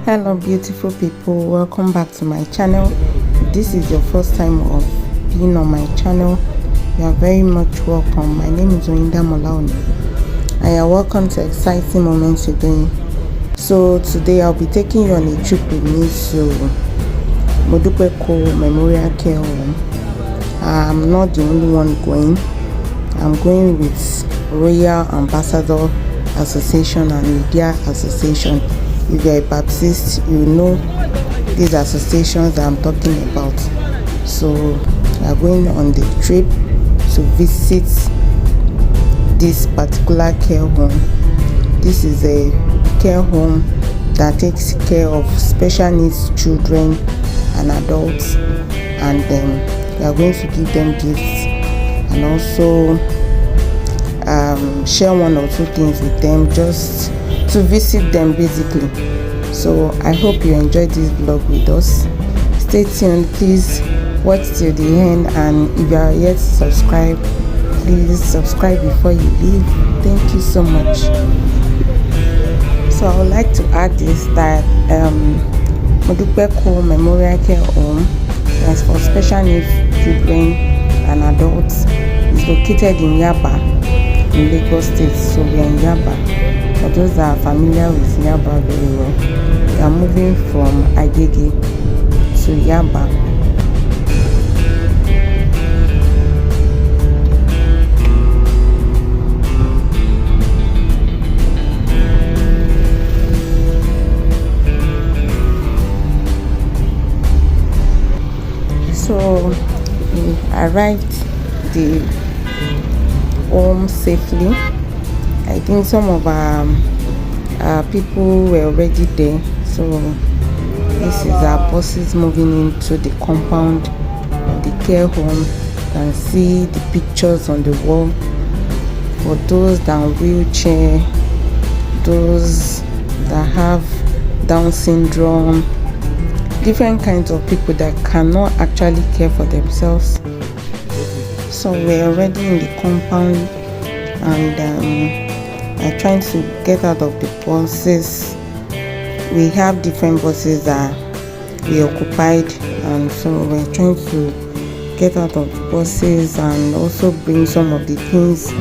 Hello beautiful people, welcome back to my channel. If this is your first time of being on my channel, you are very much welcome. My name is Oyindamola, and you are welcome to exciting moments today. So today I'll be taking you on a trip with me to Modupe Cole Memorial Care Home. I'm not the only one going. I'm going with Royal Ambassador Association and Lydia Association. If you're a Baptist, you know these associations that I'm talking about. So we are going on the trip to visit this particular care home. This is a care home that takes care of special needs children and adults, and we are going to give them gifts and also share one or two things with them, just to visit them basically. So I hope you enjoyed this vlog with us. Stay tuned, please watch till the end, and if you are yet to subscribe, please subscribe before you leave. Thank you so much. So I would like to add this, that Modupe Cole Memorial Care Home is for special needs children and adults. It's located in Yaba, in Lagos State. So we are in Yaba. For those that are familiar with Yaba very well, we are moving from Agege to Yaba. So we arrived the home safely. I think some of our people were already there. So this is our buses moving into the compound of the care home. You can see the pictures on the wall for those that are in wheelchair, those that have Down syndrome, different kinds of people that cannot actually care for themselves. So we're already in the compound, and I'm trying to get out of the buses. We have different buses that we occupied, and so we're trying to get out of the buses and also bring some of the things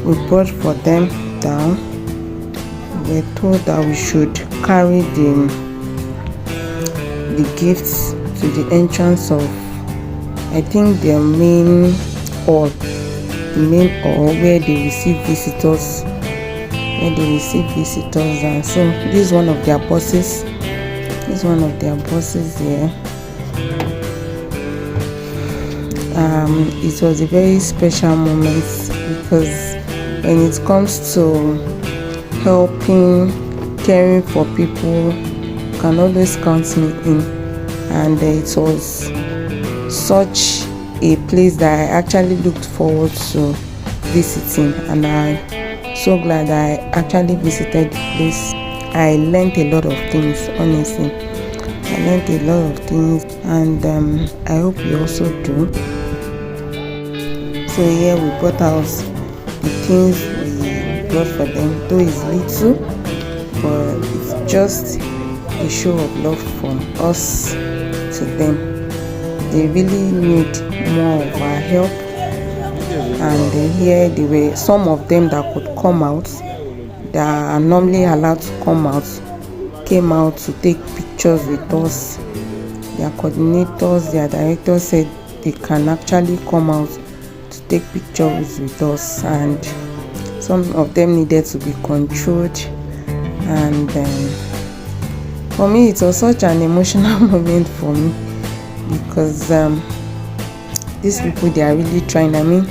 we brought for them down. We're told that we should carry the gifts to the entrance of, I think, their main hall, where they receive visitors. And so this is one of their buses. Here. It was a very special moment, because when it comes to helping, caring for people, you can always count me in. And it was such a place that I actually looked forward to visiting, and I'm so glad I actually visited the place. I learned a lot of things, honestly. And I hope you also do. So here we brought out the things we brought for them, though it's little, but it's just a show of love from us to them. They really need more of our help, and here there were some of them that could come out, that are normally allowed to come out, came out to take pictures with us. Their coordinators, their directors said they can actually come out to take pictures with us, and some of them needed to be controlled. And for me, it was such an emotional moment for me, because these people, they are really trying. I mean,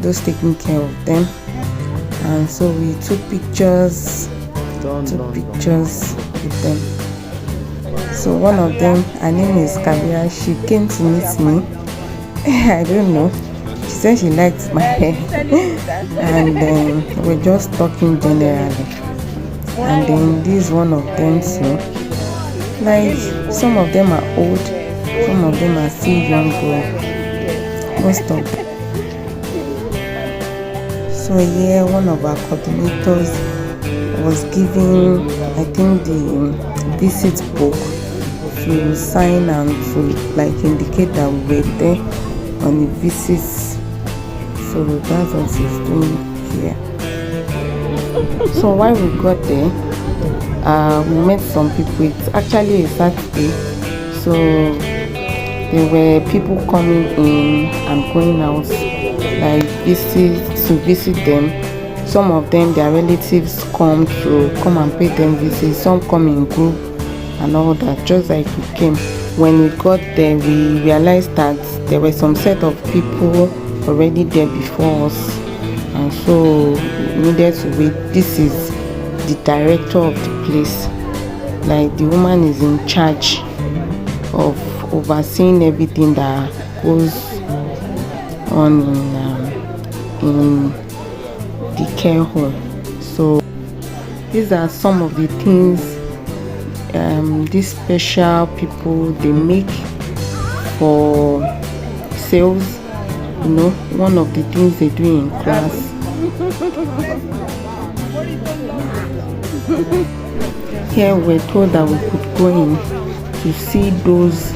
those taking care of them. And so we took pictures with them. So one of them, her name is Kabira, she came to meet me. I don't know, she said she liked my hair, and we're just talking generally. And then this is one of them too. Like, some of them are old, some of them are still young, but most of them. So here, one of our coordinators was giving, I think, the visit book to sign and to like indicate that we were there on a visit. So that's what he's doing here. So while we got there, we met some people. It's actually a Saturday, so there were people coming in and going out, like to visit them. Some of them, their relatives come and pay them visit. Some come in group and all that, just like we came. When we got there, we realized that there were some set of people already there before us, and so we needed to wait. This is the director of the place. Like, the woman is in charge of overseeing everything that goes on in the care home. So these are some of the things these special people they make for sales. You know, one of the things they do in class. Here we're told that we could go in to see those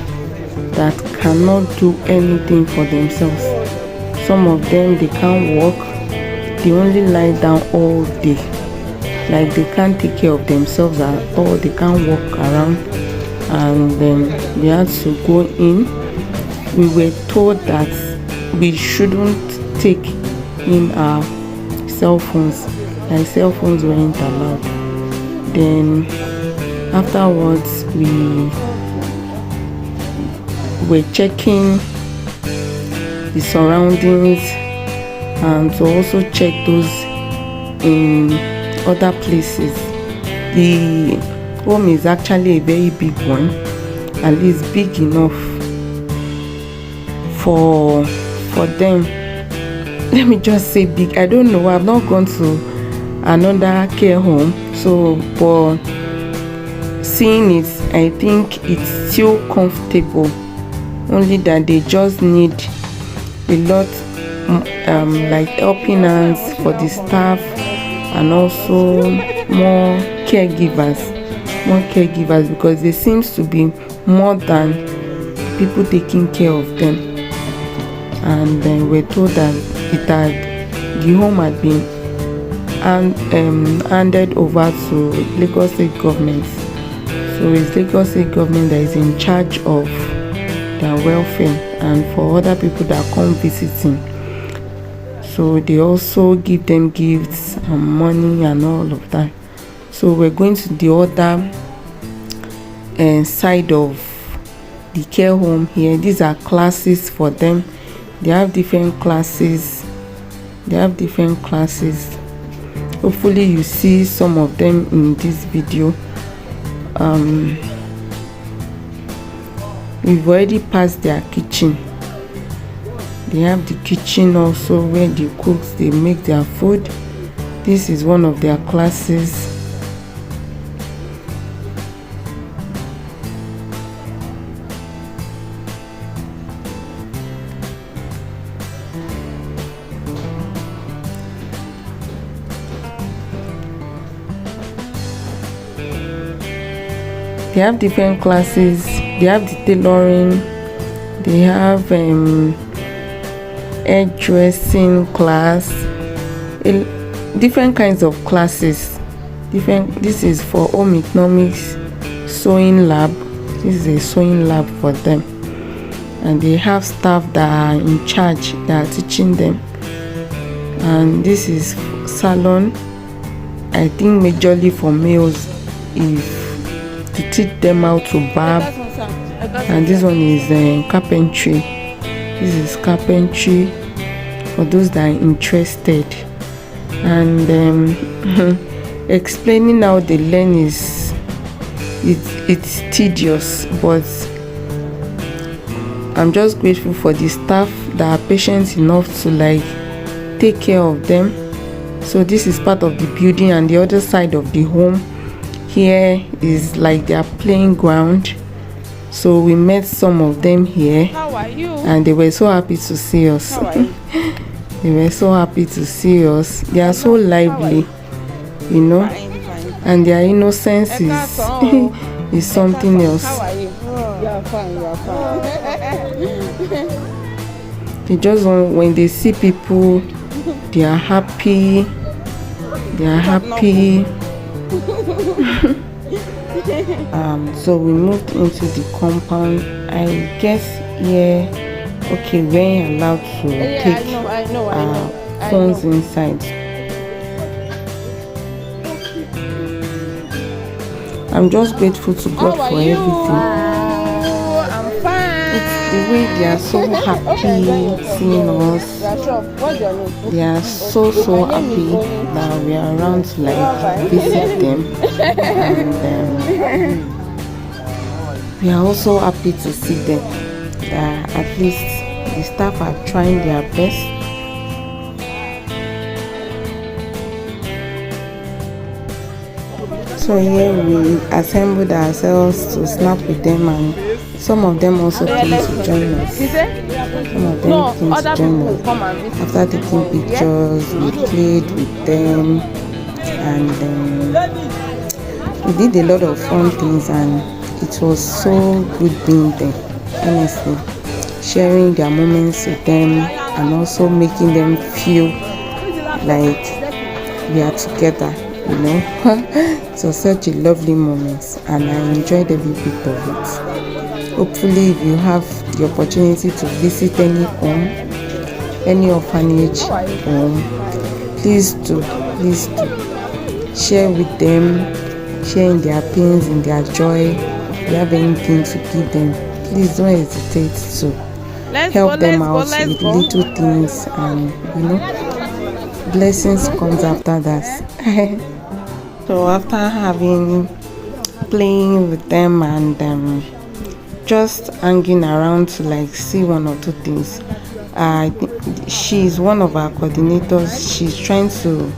that cannot do anything for themselves. Some of them, they can't walk, they only lie down all day. Like, they can't take care of themselves at all, they can't walk around. And then we had to go in. We were told that we shouldn't take in our cell phones, like cell phones weren't allowed. Then afterwards we were checking the surroundings and to also check those in other places. The home is actually a very big one, at least big enough for them. Let me just say big. I don't know, I've not gone to another care home, so but seeing it, I think it's still comfortable, only that they just need a lot like helping hands for the staff, and also more caregivers, because there seems to be more than people taking care of them. And then we're told that the home had been handed over to Lagos State government. So it's Lagos State government that is in charge of their welfare and for other people that come visiting. So they also give them gifts and money and all of that. So we're going to the other side of the care home here. These are classes for them. They have different classes. Hopefully you see some of them in this video. We've already passed their kitchen. They have the kitchen also where the cooks they make their food. This is one of their classes. They have different classes. They have the tailoring, they have hairdressing class, different kinds of classes. This is for home economics, sewing lab. This is a sewing lab for them, and they have staff that are in charge, that are teaching them. And this is salon, I think majorly for males, if to teach them how to barb. And this one is carpentry. This is carpentry for those that are interested. And explaining how they learn is it's tedious, but I'm just grateful for the staff that are patient enough to like take care of them. So this is part of the building, and the other side of the home here is like their playing ground. So we met some of them here. How are you? And they were so happy to see us. They were so happy to see us. They are so lively, you know, and their innocence is something else. How are you? You are fine. You are fine. They just want, when they see people, they are happy. They are happy. So we moved into the compound. I guess here, okay, we're allowed to take phones inside. I'm just grateful to God for everything. I'm fine. It's the way they are so happy seeing us. What's your name? They are so happy that we are around to like visit them. And we are also happy to see them. At least the staff are trying their best. So here we assembled ourselves to snap with them, and some of them also came to join us. Some of them came to join us. After taking pictures, we played with them, and we did a lot of fun things, and it was so good being there, honestly. Sharing their moments with them and also making them feel like we are together, you know. It was such a lovely moment, and I enjoyed every bit of it. Hopefully, if you have the opportunity to visit any home, any orphanage home, please do share with them, share in their pains, in their joy. If you have anything to give them, please don't hesitate to help them out with little things, and you know, blessings comes after that. So after playing with them and just hanging around to like see one or two things, she's one of our coordinators. She's trying to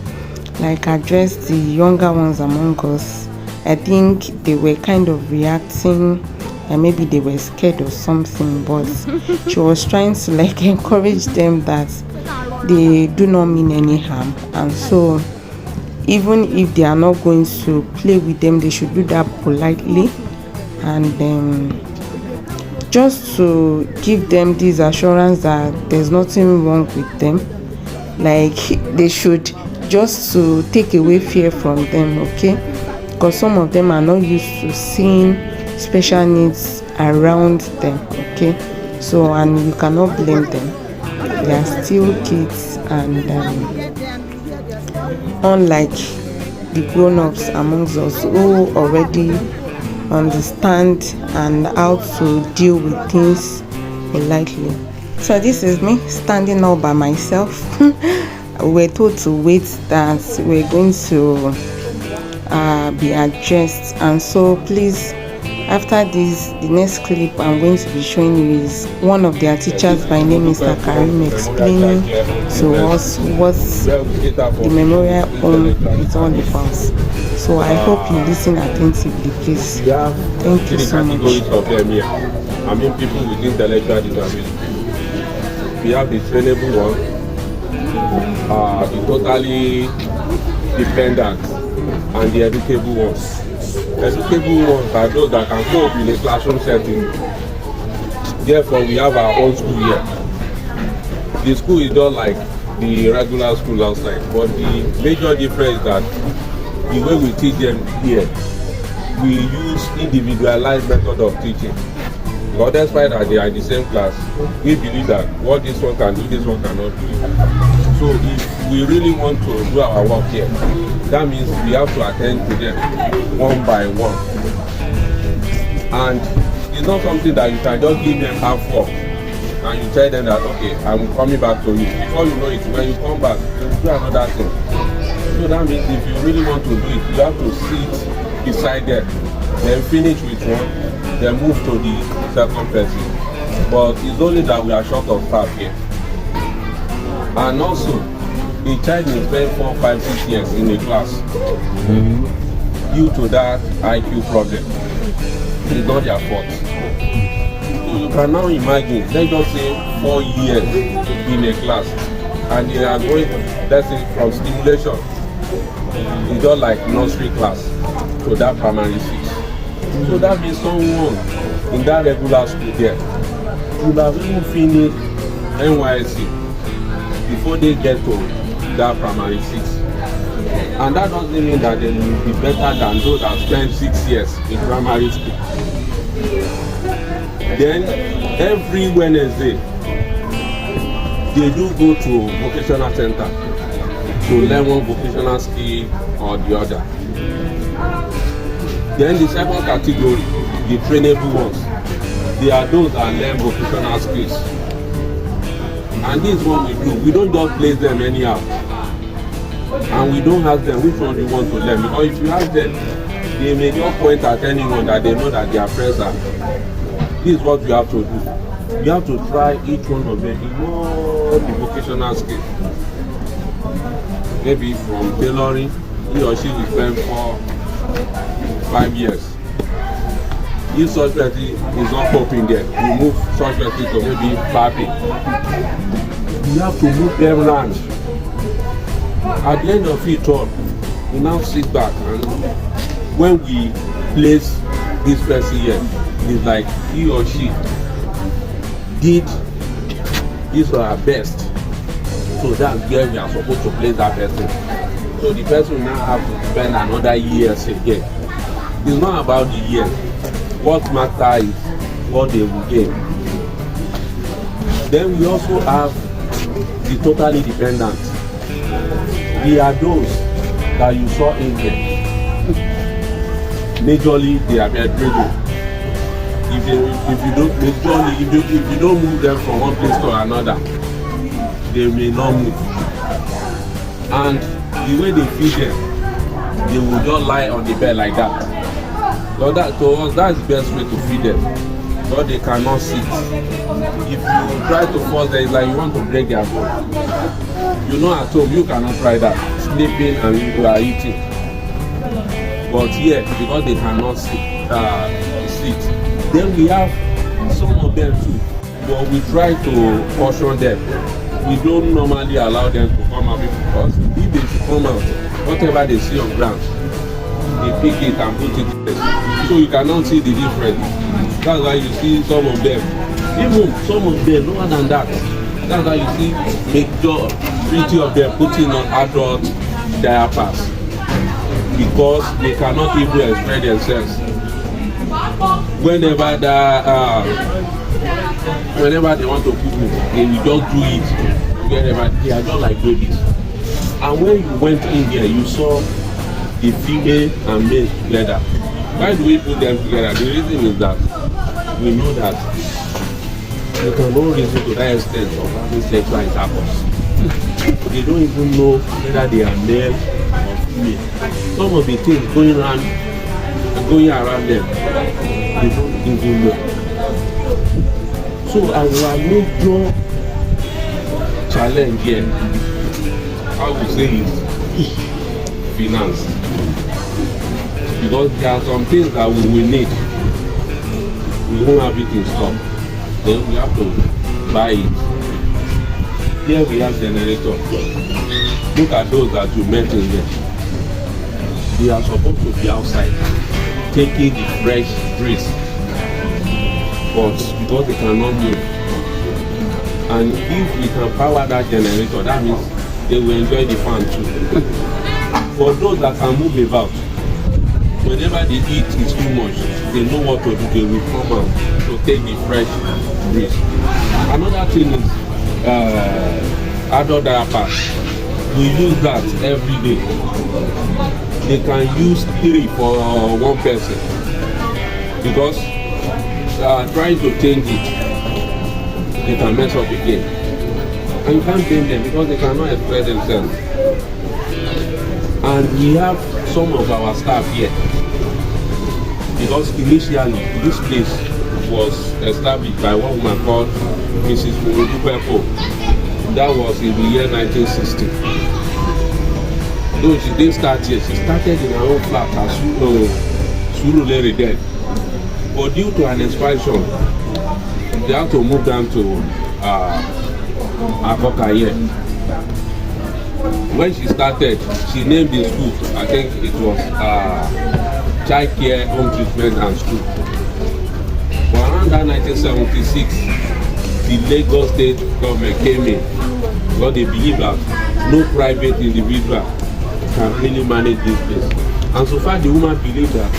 like address the younger ones among us. I think they were kind of reacting, and maybe they were scared or something, but she was trying to like encourage them that they do not mean any harm, and so even if they are not going to play with them, they should do that politely, and just to give them this assurance that there's nothing wrong with them. Like they should just to take away fear from them, okay? Because some of them are not used to seeing special needs around them, okay? So, and you cannot blame them. They are still kids, and unlike the grown-ups amongst us who already understand and how to deal with things politely. So this is me standing all by myself. We're told to wait that we're going to be addressed, and so please, after this, the next clip I'm going to be showing you is one of their teachers by name Mr. Karim explaining to us what the memorial home is all about. So I hope you listen attentively, please. Thank you so much. I mean, people with intellectual disabilities. We have the trainable one, the totally dependent, and the educable ones. Educable ones are those that can cope in a classroom setting. Therefore, we have our own school here. The school is not like the regular school outside, but the major difference is that the way we teach them here, we use individualized method of teaching. Because despite that they are in the same class, we believe that what this one can do, this one cannot do. So if we really want to do our work here, that means we have to attend to them one by one. And it's not something that you can just give them half work and you tell them that, okay, I'm coming back to you. Before you know it, when you come back, you do another thing. So that means if you really want to do it, you have to sit beside them, then finish with one, then move to the second person. But it's only that we are short of staff here. And also, the child will spend 4, 5, 6 years in a class due to that IQ problem. It's not their fault. So you can now imagine, let's just say 4 years in a class, and they are going, let's say, from stimulation, it's just like nursery class to that primary 6. So that means someone in that regular school there will have even finished NYSC before they get to that primary 6. And that doesn't mean that they will be better than those that spent 6 years in primary school. Then every Wednesday, they do go to vocational center to learn one vocational skill or the other. Then the second category, the trainable ones, they are those that learn vocational skills. And this is what we do. We don't just place them anyhow. And we don't ask them which one you want to learn. Because if you ask them, they may just point at anyone that they know that their friends are. This is what you have to do. You have to try each one of them in all the vocational skills. Maybe from tailoring, he or she will spend 4-5 years. If such person is not popping there, you move such person to maybe papping. You have to move them around. At the end of it all, we now sit back, and when we place this person here, it's like he or she did his or her best. So that's where we are supposed to place that person. So the person now have to spend another year again. It's not about the year. What matters is what they will gain. Then we also have the totally dependent. They are those that you saw in there. Majorly, they are bedridden. If you don't move them from one place to another, they may not move. And the way they feed them, they will just lie on the bed like that. So that to us, that's the best way to feed them. But they cannot sit. If you try to force them, it's like you want to break their bone. You know, at home you cannot try that. Sleeping and you are eating. But here, because they cannot sit. Then we have some of them too. But we try to caution them. We don't normally allow them to come out because if they come out, whatever they see on ground, they pick it and put it there. So you cannot see the difference. That's why you see some of them, even some of them lower than that. That's why you see majority of them putting on adult diapers because they cannot even express themselves. Whenever they want to cook, they will just do it. Wherever they are just like babies. And when you went in there, you saw the female and male together. Why do we put them together? The reason is that we know that you cannot reason to that extent of having sexual intercourse. They don't even know whether they are male or female. Some of the things going around them, they don't even know. So our major challenge here, I would say, is finance. Because there are some things that we will need. We won't have it in stock. Then we have to buy it. Here we have generator. Look at those that you mentioned there. They are supposed to be outside, taking the fresh breeze. But because they cannot move. And if we can power that generator, that means they will enjoy the fan too. For those that can move about, whenever the heat is too much, they know what to do. They will come out to take the fresh breeze. Another thing is adult diapers. We use that every day. They can use 3 for one person because trying to change it, they can mess up again. And you can't blame them because they cannot express themselves. And we have some of our staff here because initially this place was established by one woman called Mrs. Modupe Cole. That was in the year 1960. Though she didn't start here, she started in her own flat at Surulere then. But due to an expansion, they had to move down to Akoka here. When she started, she named the school, I think it was childcare, home treatment and school. But around that 1976, the Lagos state government came in because they believe that no private individual can really manage this place. And so far the woman believed that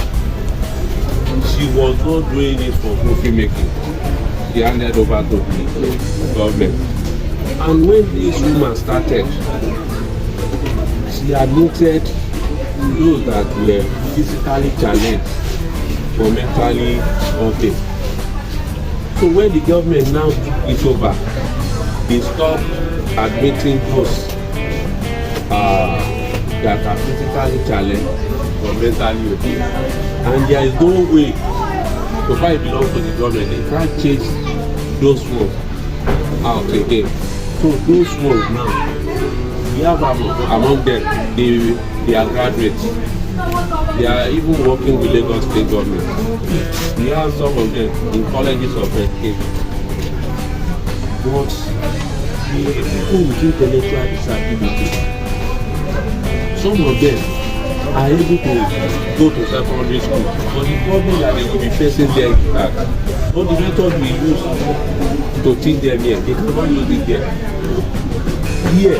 she was not doing it for profit making. She handed over to the government. And when this woman started, she admitted those that were physically challenged or mentally okay. So when the government now took it over, they stopped admitting those that are physically challenged or mentally okay. And there is no way, so far it belongs to the government, they can't change those ones out again. So those ones now, we have among them, they are graduates. They are even working with Lagos state government. We have some of them in colleges of education. But the people with intellectual disability, some of them are able to go to secondary school, but the problem that they will be facing there is that all the methods we use to teach them here, they cannot use it there. Here,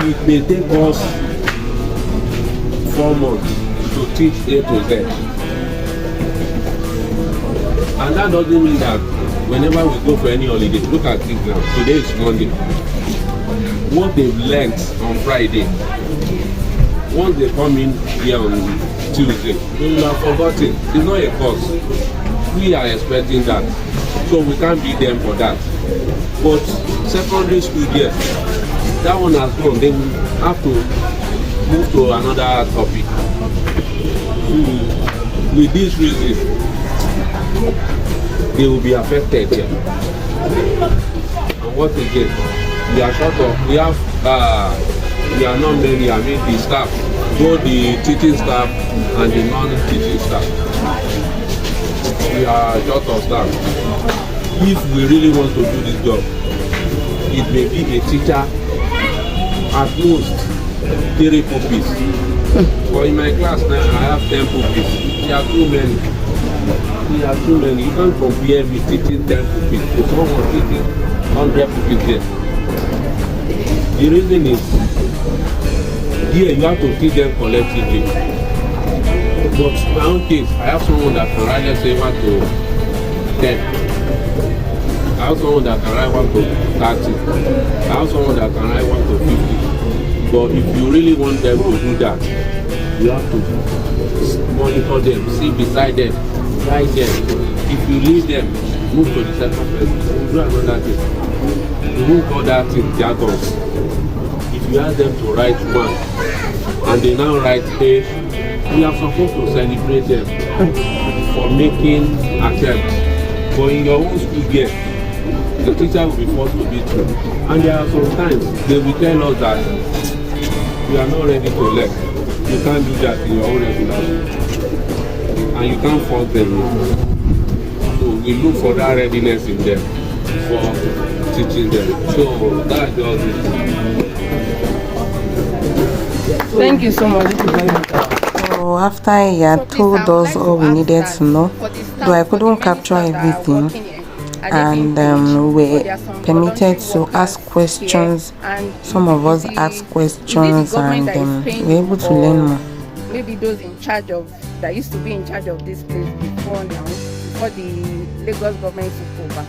it may take us 4 months to teach A to Z. And that doesn't mean that whenever we go for any holiday, look at it now, today is Monday. What they've learned on Friday, once they come in here on Tuesday, they will have forgotten. It's not a course. We are expecting that. So we can't beat them for that. But secondary school here, that one has gone. They will have to move to another topic. With this reason, they will be affected here. And what again? We are short of, we are not many, I mean the staff, both the teaching staff and the non-teaching staff. We are short of staff. If we really want to do this job, it may be a teacher at most 3 pupils. But in my class now, I have 10 pupils. We are too many. We are too many. You can't compare me teaching 10 pupils to someone teaching 100 pupils there. The reason is, here you have to teach them collectively. But in my own case, I have someone that can write, let's say, 1 to 10. I have someone that can write 1 to 30. I have someone that can write 1 to 50. But if you really want them to do that, you have to monitor them, sit beside them, guide them. If you leave them, move to the second person, do another thing. You won't call that in jargons. If you ask them to write 1 and they now write A, we are supposed to celebrate them for making attempts. But in your own school here, the teacher will be forced to be true. And there are some times they will tell us that we are not ready to learn. You can't do that in your own regulation. And you can't force them. So we look for that readiness in them for teaching them. So that's just it. Thank you so much. So after he had told us all we needed to know, though I couldn't capture everything, and we were permitted to ask questions. Some of us asked questions and we were able to learn more. Maybe those in charge of, that used to be in charge of this place before now, before the Lagos government took over.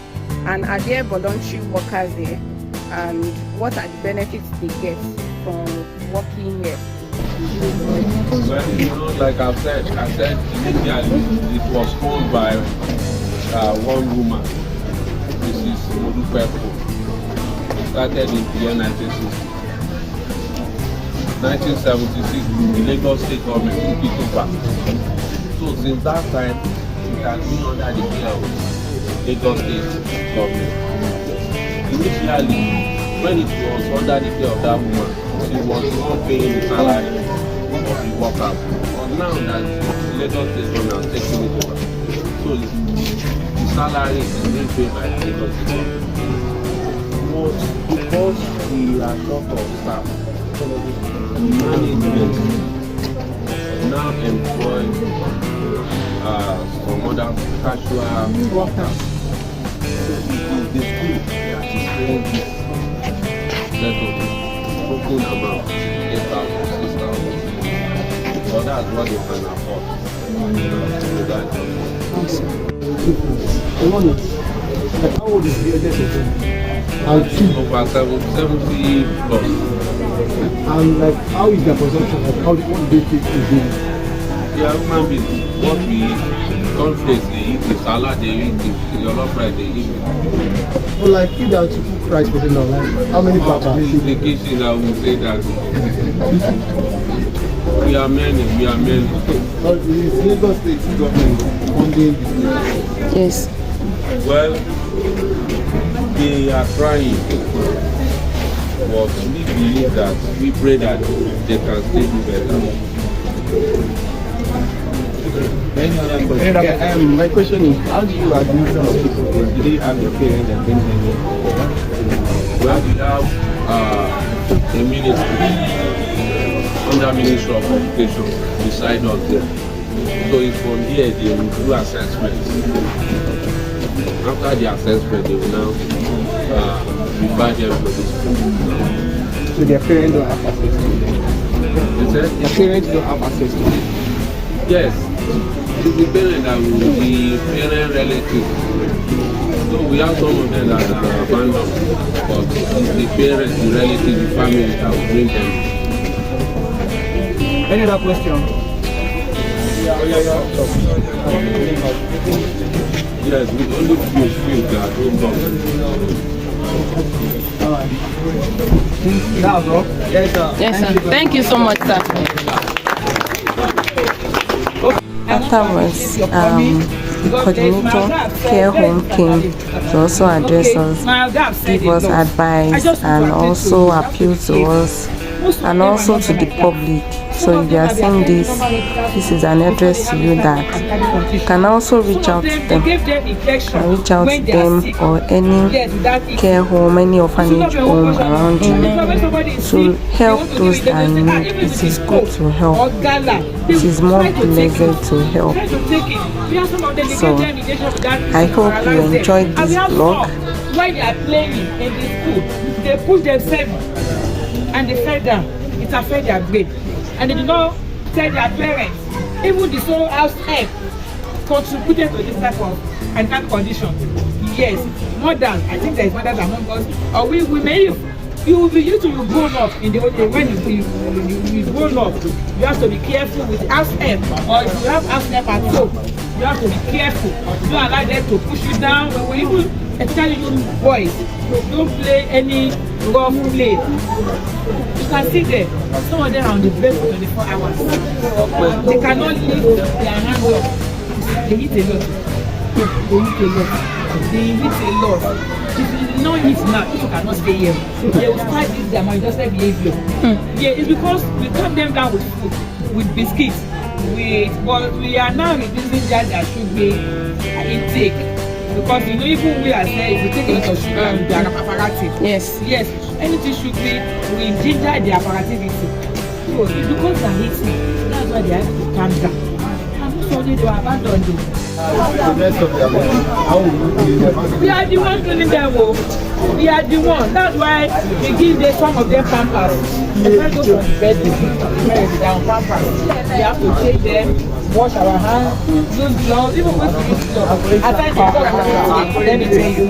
And are there voluntary workers there? And what are the benefits they get from working here? Well, you know, like I said initially, it was owned by one woman. This is Modupe Cole. It started in the year 1960. 1976, the Lagos state government took it over. So since that time, it has been under the care of Lagos state government. Initially, when it was under the care of that woman, she was not paying the salary of the workers. But now that the Lagos state government has taken it over, so the salary is being paid by the Lagos state government. But because we are short of staff, management now employ some other casual workers. So the school that is paying this set of broken amount, 8,000, 6,000. So that's what they can afford. So that's like how old is the eldest of them? And over 70 plus. and like how is their consumption? Like what do they take to do? They are human beings. What we eat, cornflakes they eat, the salad they eat, the jollof rice they eat. But like if they are to cook rice for them now, like how many parts are In they? the kitchen, I will say that we are many. But is Lagos State government funding this? Yes. Well, they are trying, but we believe that, we pray that they can still do better. My question is, how do you administer of people? Do they have their parents and things like that? Well, we have a ministry under Ministry of Education beside us there. So it's from here they will do assessments. After the assessment, they will now invite them to this school. So their parents don't have access to it? You said? Their parents don't have access to it? Yes. It's the parent that will be parent relative. So we have some of them that are abandoned, but it's the parents, the relatives, the family that will bring them. Any other question? Yes, we only feel that don't come. That's all? Yes, sir. Yes, sir. Thank you so much, sir. Afterwards, the coordinator care home came to also address us, give us advice, and also appeal to us, and also to the public. So if you are seeing this is an address to you that you can also reach out to them. You can reach out to them or any care home, any orphanage home around you to help those that need. It is good to help. It is more pleasant to help. So I hope you enjoyed this vlog. When they are playing in the school, they push themselves and they fell down. It affects their brain. And they do not tell their parents. Even the sole house help contributed to this type of and that condition. Yes, mothers, I think there is mothers among us, or we may you will be used to you grown up in the old day. When you grown up, you have to be careful with house help, or if you have house help at home, you have to be careful. Don't allow them to push you down. When we even, especially you boys, don't play any rough play. You can see them, some of them are on the bed for 24 hours. They cannot lift their hands up. They eat a lot. They eat a lot. If you don't eat now, people cannot stay here. They will start this their manifested behavior. Yeah, it's because we calm them down with food, with biscuits, but we are now reducing their sugar intake. Because you know, even we ourselves, we take a lot of sugar, we are apparative. Yes. Yes, anything sugary, we ginger the apparativity. So it's because they are eating, that's why they have to calm down. And most of them, they were abandoned. We are the ones cleaning them. We are the ones. That's why we give them some of them pampers. They can't go from the bed down pampers. We have to take them, wash our hands, use gloves, even when we use gloves. At times, let me tell you,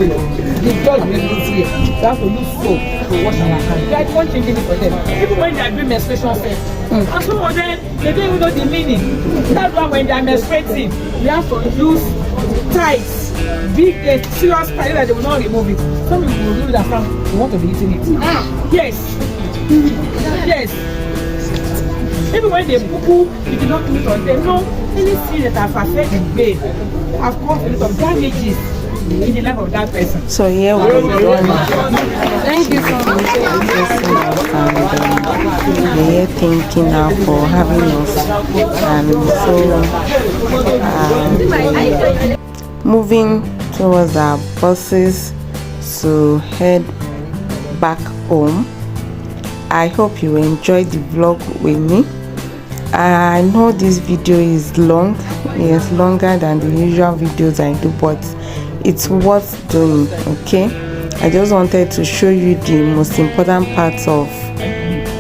the gloves will be here. We have to use soap to wash our hands. We are the ones changing it for them. Even when they are doing menstruation first. And some of them, they don't even know the meaning. That's why when they are menstruating, we have to use tights, big, serious tights that they will not remove it. Some people will do that from, they want to be eating it. Yes. Yes. Even when they poo, you do not put on them. No, anything that has affected the brain have caused a lot of damages in the life of that person. So here we are done. Thank you so much. We're here thanking her for having us, and so moving towards our buses to head back home. I hope you enjoyed the vlog with me. I know this video is long, yes, longer than the usual videos I do, but it's worth doing. Okay, I just wanted to show you the most important parts of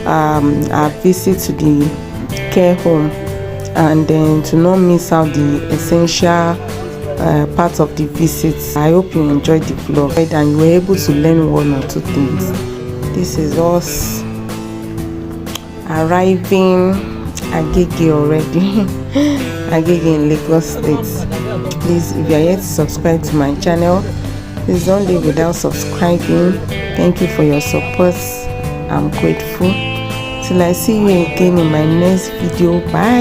our visit to the care home, and then to not miss out the essential part of the visit. I hope you enjoyed the vlog and you were able to learn one or two things. This is us arriving Agege already. Agege in Lagos State. Please, if you are yet to subscribe to my channel, please don't leave without subscribing. Thank you for your support. I'm grateful. Till I see you again in my next video. Bye.